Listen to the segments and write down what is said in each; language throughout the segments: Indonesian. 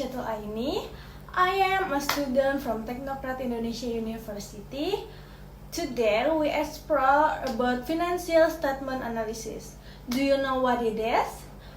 Syatul Aini. I am a student from Teknokrat Indonesia University. Today we explore about financial statement analysis. Do you know what it is?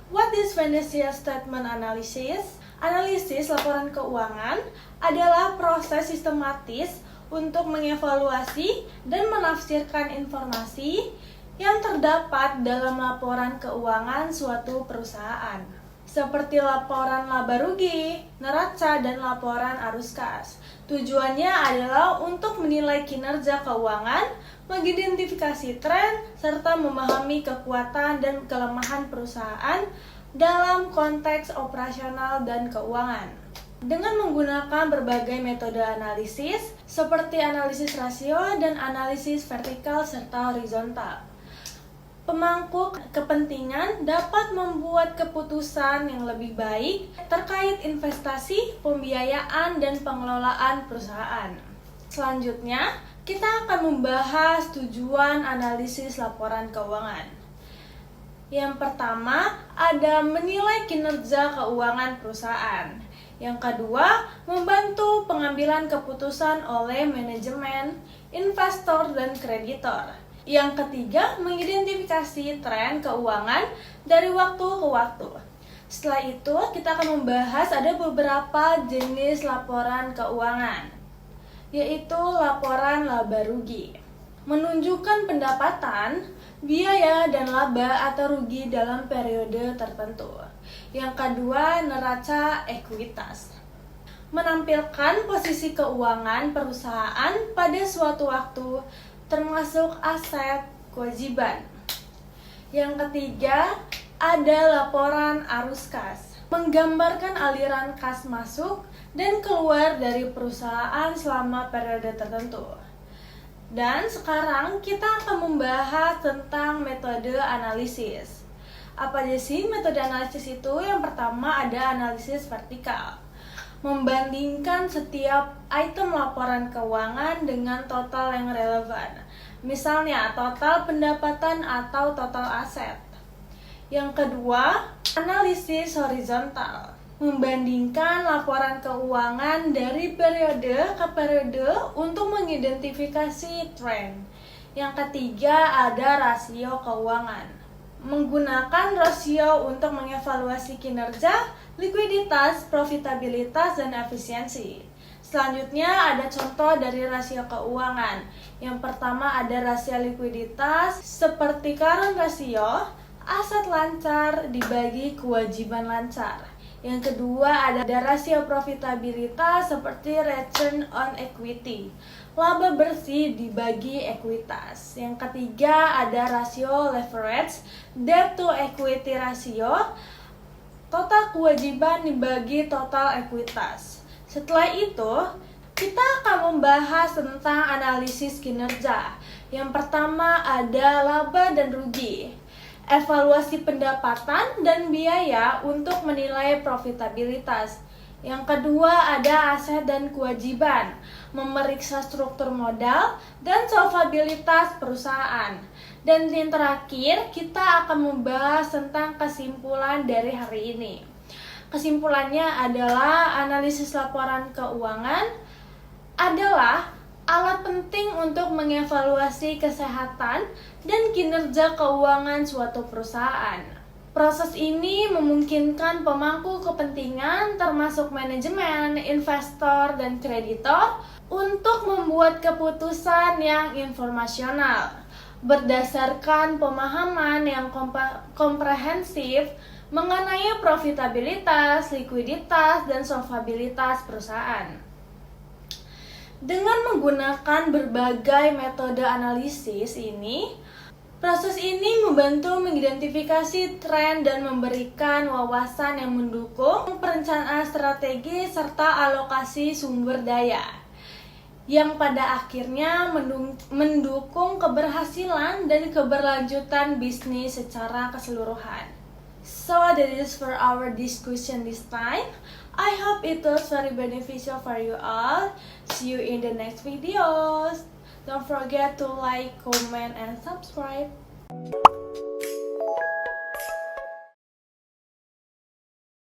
What is financial statement analysis? Analisis laporan keuangan adalah proses sistematis untuk mengevaluasi dan menafsirkan informasi yang terdapat dalam laporan keuangan suatu perusahaan, seperti laporan laba rugi, neraca, dan laporan arus kas. Tujuannya adalah untuk menilai kinerja keuangan, mengidentifikasi tren, serta memahami kekuatan dan kelemahan perusahaan dalam konteks operasional dan keuangan. Dengan menggunakan berbagai metode analisis, seperti analisis rasio dan analisis vertikal serta horizontal, pemangku kepentingan dapat membuat keputusan yang lebih baik terkait investasi, pembiayaan, dan pengelolaan perusahaan. Selanjutnya, kita akan membahas tujuan analisis laporan keuangan. Yang pertama, ada menilai kinerja keuangan perusahaan. Yang kedua, membantu pengambilan keputusan oleh manajemen, investor, dan kreditor. Yang ketiga, mengidentifikasi tren keuangan dari waktu ke waktu. Setelah itu, kita akan membahas ada beberapa jenis laporan keuangan, yaitu laporan laba rugi. Menunjukkan pendapatan, biaya, dan laba atau rugi dalam periode tertentu. Yang kedua, neraca ekuitas. Menampilkan posisi keuangan perusahaan pada suatu waktu, termasuk aset kewajiban. Yang ketiga, ada laporan arus kas, menggambarkan aliran kas masuk dan keluar dari perusahaan selama periode tertentu. Dan sekarang kita akan membahas tentang metode analisis. Apa aja sih metode analisis itu? Yang pertama ada analisis vertikal, membandingkan setiap item laporan keuangan dengan total yang relevan. Misalnya, total pendapatan atau total aset. Yang kedua, analisis horizontal, membandingkan laporan keuangan dari periode ke periode untuk mengidentifikasi tren. Yang ketiga, ada rasio keuangan, menggunakan rasio untuk mengevaluasi kinerja, likuiditas, profitabilitas, dan efisiensi. Selanjutnya ada contoh dari rasio keuangan. Yang pertama ada rasio likuiditas seperti current ratio, aset lancar dibagi kewajiban lancar. Yang kedua ada rasio profitabilitas seperti return on equity, laba bersih dibagi ekuitas. Yang ketiga ada rasio leverage, debt to equity ratio, total kewajiban dibagi total ekuitas. Setelah itu, kita akan membahas tentang analisis kinerja. Yang pertama ada laba dan rugi, evaluasi pendapatan dan biaya untuk menilai profitabilitas. Yang kedua ada aset dan kewajiban, memeriksa struktur modal dan solvabilitas perusahaan. Dan yang terakhir, kita akan membahas tentang kesimpulan dari hari ini. Kesimpulannya adalah analisis laporan keuangan adalah alat penting untuk mengevaluasi kesehatan dan kinerja keuangan suatu perusahaan. Proses ini memungkinkan pemangku kepentingan termasuk manajemen, investor, dan kreditor untuk membuat keputusan yang informasional berdasarkan pemahaman yang komprehensif mengenai profitabilitas, likuiditas, dan solvabilitas perusahaan. Dengan menggunakan berbagai metode analisis ini, proses ini membantu mengidentifikasi tren dan memberikan wawasan yang mendukung perencanaan strategi serta alokasi sumber daya, yang pada akhirnya mendukung keberhasilan dan keberlanjutan bisnis secara keseluruhan. So that is for our discussion this time. I hope it was very beneficial for you all. See you in the next videos. Don't forget to like, comment, and subscribe.